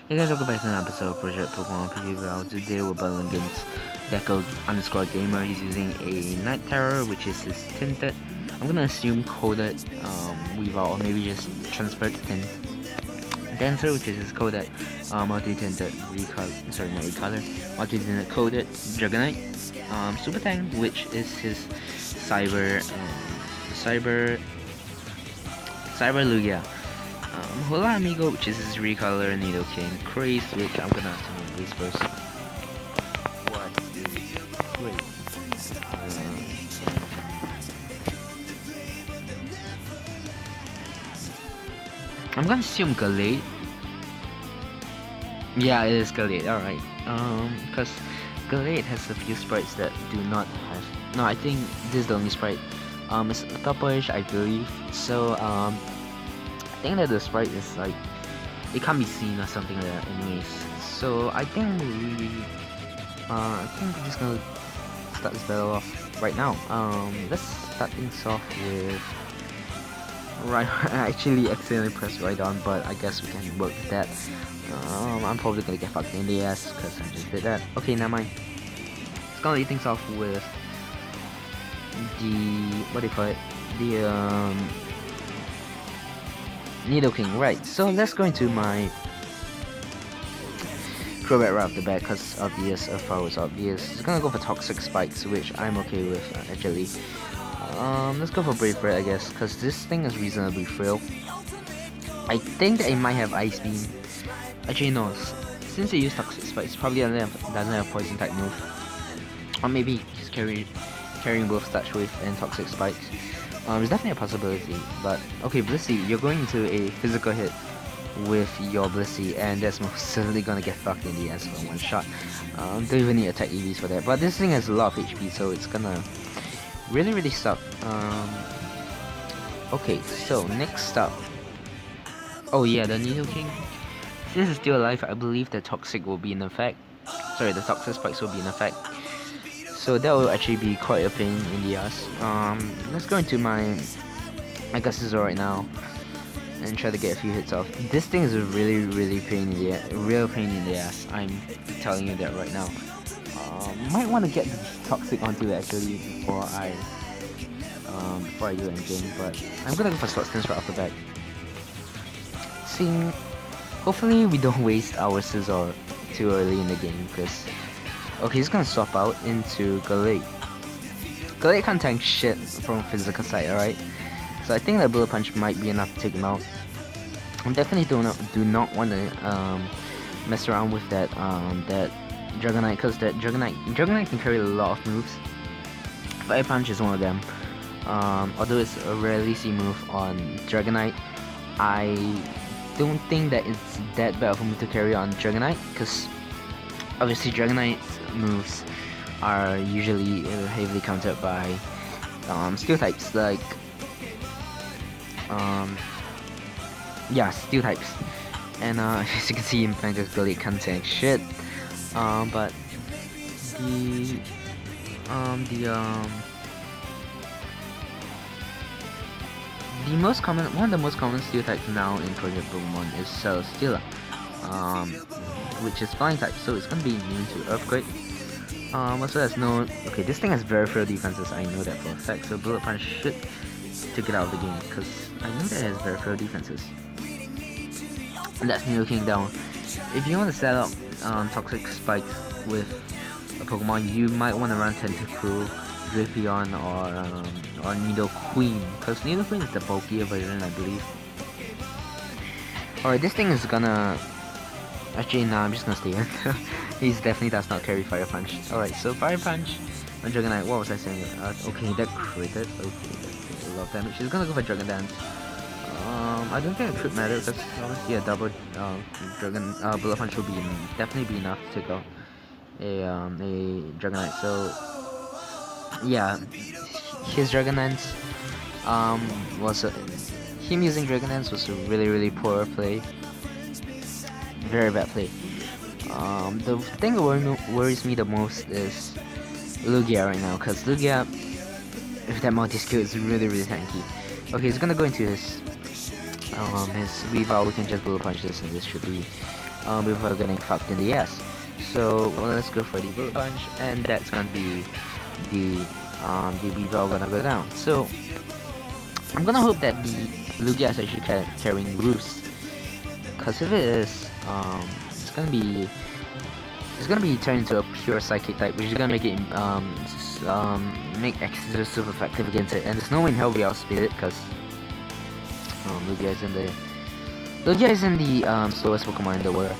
Hey guys, welcome back to another episode of Project Pokemon PvP. Today we're battling against Deco_Gamer. He's using a Night Terror, which is his tinted. I'm gonna assume coded Weavile, or maybe just transferred to tint. Dancer, which is his coded multi-tinted multi-tinted coded Dragonite. Super Tank, which is his cyber Lugia. Hola Amigo, which is his recolor Nidoking. Craze, which I'm gonna assume is first. What is Craze? I'm gonna assume Galate. Yeah, it is Galate, alright. Because Galate has a few sprites that do not have. No, I think this is the only sprite. It's purplish, I believe. So, I think that the sprite is like it can't be seen or something like that anyways, so I think we're just gonna start this battle off right now. Let's start things off with right. I actually accidentally pressed right on, but I guess we can work with that. I'm probably gonna get fucked in the ass because I just did that. Okay, never mind. It's gonna lead things off with the what do you call it, the Nidoking, right? So let's go into my throwback right off the bat, because obvious, was obvious. It's gonna go for Toxic Spikes, which I'm okay with actually. Let's go for Brave Bird, I guess, because this thing is reasonably frail. I think that it might have Ice Beam. Actually, no. Since it used Toxic Spikes, probably doesn't have Poison type move, or maybe he's carrying both Touch Wave and Toxic Spikes. It's definitely a possibility, but okay, Blissey, you're going into a physical hit with your Blissey, and that's most certainly gonna get fucked in the ass for one shot. Don't even need attack EVs for that, but this thing has a lot of HP, so it's gonna really suck. Okay, so next up, oh yeah, the Nidoking. Since it's still alive, I believe the Toxic will be in effect. Sorry, the Toxic Spikes will be in effect. So that will actually be quite a pain in the ass. Let's go into my Scizor right now and try to get a few hits off. This thing is a really real pain in the ass. I'm telling you that right now. Might want to get the Toxic onto it actually before I do anything, but I'm gonna go for Slot Stance right off the bat. Hopefully we don't waste our Scizor too early in the game, because okay, he's gonna swap out into Galate. Galate can't tank shit from physical side, alright? So I think that Bullet Punch might be enough to take him out. I definitely do not want to mess around with that Dragonite, because that Dragonite can carry a lot of moves. Fire Punch is one of them. Although it's a rarely seen move on Dragonite, I don't think that it's that bad of a move to carry on Dragonite, because obviously Dragonite's moves are usually heavily countered by steel types, like steel types, and as you can see, Implanted Galate can't tank shit. But one of the most common steel types now in Project Pokemon is Celesteela, which is flying type, so it's gonna be immune to Earthquake. Also, there's no. Okay, this thing has very frail defenses. I know that for a fact. So Bullet Punch should take it out of the game, because I know that it has very frail defenses. And that's Nidoking down. If you want to set up Toxic Spikes with a Pokemon, you might want to run Tentacruel, Drapion, or Nidoqueen, because Nidoqueen is the bulkier version, I believe. Alright, this thing is gonna. Actually, nah, I'm just gonna stay in. He definitely does not carry Fire Punch. Alright, so Fire Punch on Dragonite. What was I saying? Okay, that critted. Okay, that's a lot of damage. She's gonna go for Dragon Dance. I don't think a crit matters, because obviously a double Bullet Punch will definitely be enough to take out a Dragonite. So yeah, his Dragon Dance him using Dragon Dance was a really poor play. Very bad play. The thing that worries me the most is Lugia right now, because Lugia, if that multi-skill, is really tanky. Okay, he's gonna go into his Weavile. We can just Bullet Punch this, and this should be before getting fucked in the ass. So let's go for the bullet punch, and that's gonna be the Weavile gonna go down. So I'm gonna hope that the Lugia is actually carrying Roost, cause if it is, it's gonna be turned into a pure Psychic type, which is gonna make it make Exeter super effective against it. And there's no way in hell we outspeed it, cause Lugia is in the slowest Pokemon in the world.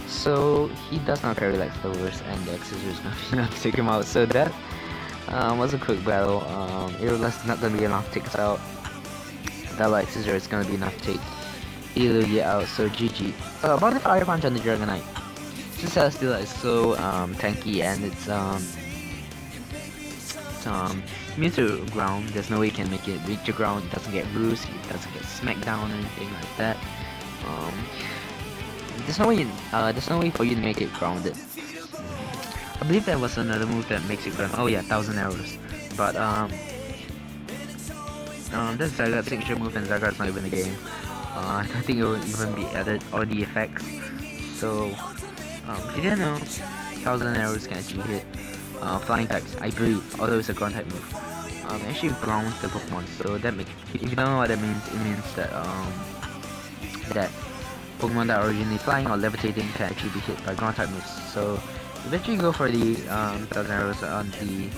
So he does not carry like Flowers, and the Exeter is gonna be enough to take him out. So that was a quick battle. Aeroblast not gonna be enough to take us out. That Exeter is gonna be enough to take Lugia out. So GG. About the Fire Punch on the Dragonite. Since Celesteela is so tanky and it's immune to ground, there's no way you can make it reach the ground. It doesn't get bruised, it doesn't get smacked down or anything like that. There's no way for you to make it grounded. I believe there was another move that makes it ground. Oh yeah, 1000 arrows. But that's Zygarde's signature move, and Zygarde's not even in the game. I don't think it will even be added, or the effects. So if you didn't know, 1000 arrows can actually hit flying types, I believe, although it's a ground type move. It actually grounds the Pokemon, so that makes, if you don't know what that means, it means that that Pokemon that are originally flying or levitating can actually be hit by ground type moves. So eventually go for the 1000 arrows on the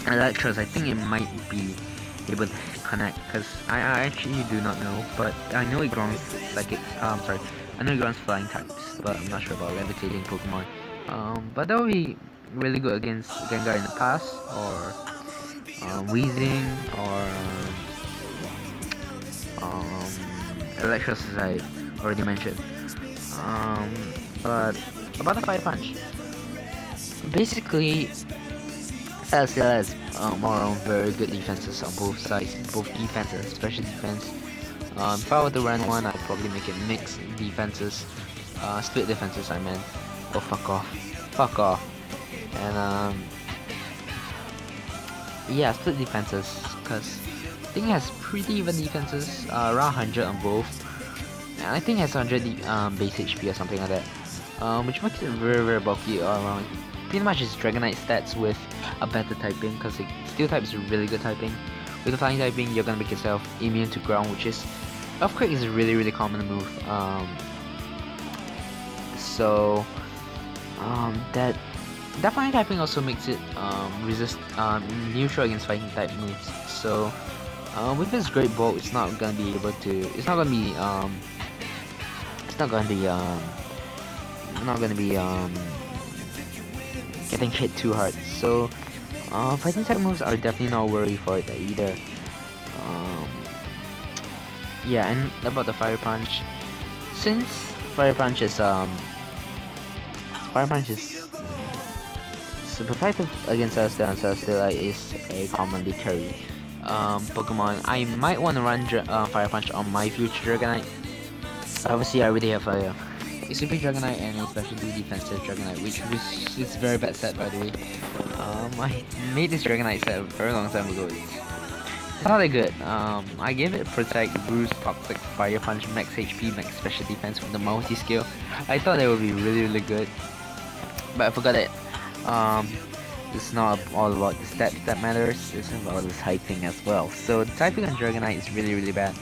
Electros. I think it might be able to connect, because I actually do not know, but I know it grounds psychic. Sorry, I know it grounds flying types, but I'm not sure about levitating Pokemon. But that would be really good against Gengar in the past, or Weezing, or Electros, as I already mentioned. But about the Fire Punch, basically Celesteela has more on very good defenses on both sides, both defenses, special defense. If I were to run one, I'd probably make it mixed defenses, split defenses I meant. Oh, fuck off. And yeah, split defenses, because I think it has pretty even defenses, around 100 on both, and I think it has 100 base HP or something like that, which makes it very, very bulky all around. Pretty much it's Dragonite stats with a better typing, because Steel type is a really good typing. With the Flying typing, you're gonna make yourself immune to ground, which is, Earthquake is a really, really common move. So that Flying typing also makes it neutral against Fighting type moves. So with this Great Bolt, it's not gonna be getting hit too hard. So Fighting type moves are definitely not worried for it either. Yeah, and about the Fire Punch, since Fire Punch is super effective against Celesteela, and Celesteela is a commonly carried Pokemon, I might want to run Fire Punch on my future Dragonite. Obviously, I already have a Super Dragonite and a specialty defensive Dragonite, which is very bad set, by the way. I made this Dragonite set a very long time ago. It's not that good. I gave it Protect, Bruise, Toxic, Fire Punch, Max HP, Max Special Defense with the multi-skill. I thought that would be really, really good, but I forgot it. It's not all about the stats that matters, it's about the typing as well. So the typing on Dragonite is really, really bad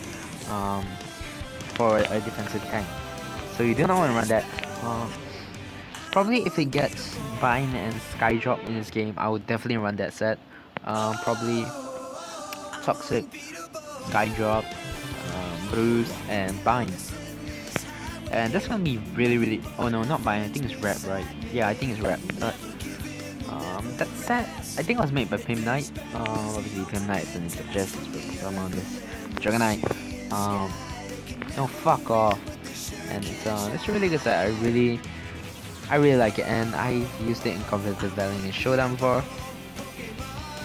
for a defensive tank. So you do not want to run that. Probably if it gets Bind and Sky Drop in this game, I would definitely run that set. Probably Toxic, Sky Drop, Bruise, and Bind. And that's gonna be really, really. Oh no, not Bind. I think it's Rep, right? Yeah, I think it's Rep. But that set, I think it was made by Pim Knight. Obviously Pim Knight is an suggestions for some on this Dragonite. No, fuck off. And it's a really good set. I really like it, and I used it in competitive battling in Showdown before.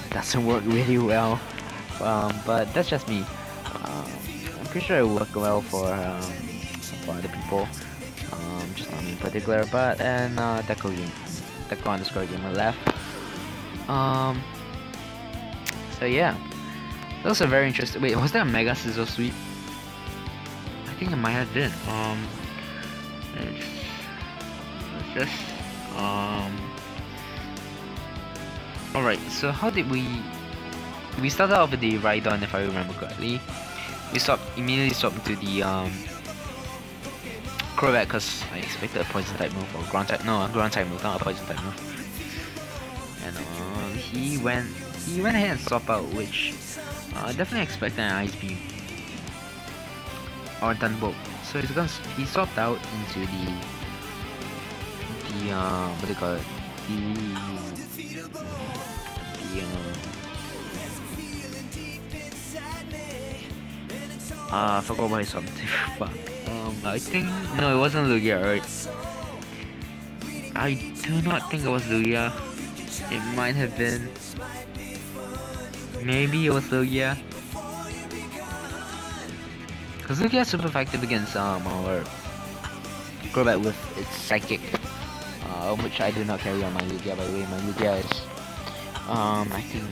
It doesn't work really well, but that's just me. I'm pretty sure it will work well for other people, just not me in particular. But and Deco_Gamer left. So yeah, that was a very interesting. Wait, was there a Mega Scissor Sweep? I think it might have been. It's just Alright, so how did we started off with the Rhydon, if I remember correctly. We immediately swapped into the Crobat because I expected a poison type move or a ground type move, not a poison type move. And he went ahead and swapped out, which definitely expected an Ice Beam or Thunderbolt. So he swapped out into the what do you call it? I forgot what he swapped to. Fuck. I think no, it wasn't Lugia, right? I do not think it was Lugia. It might have been. Maybe it was Lugia. Cause Lugia is super effective against our Crobat with its Psychic, which I do not carry on my Lugia, by the way. My Lugia is I think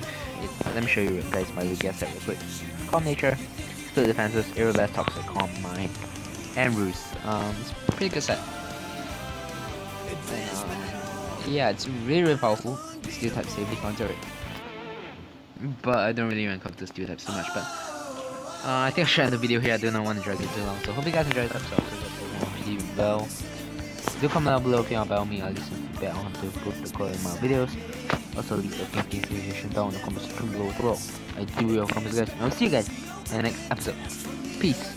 let me show you guys my Lugia set real quick. Calm Nature, Split Defenses, Aeroblast, Toxic, Calm Mind, and Roost. It's a pretty good set. And, yeah, it's really powerful. Steel type safely counter it. But I don't really rank up the Steel types so much. But I think I should end the video here. I do not want to drag it too long. So hope you guys enjoyed this episode. Well, do comment down below if you want to battle me. I'll listen to bet on to put the code in my videos. Also leave a gameplay suggestion down in the comments section below. I do welcome you guys. And I'll see you guys in the next episode. Peace.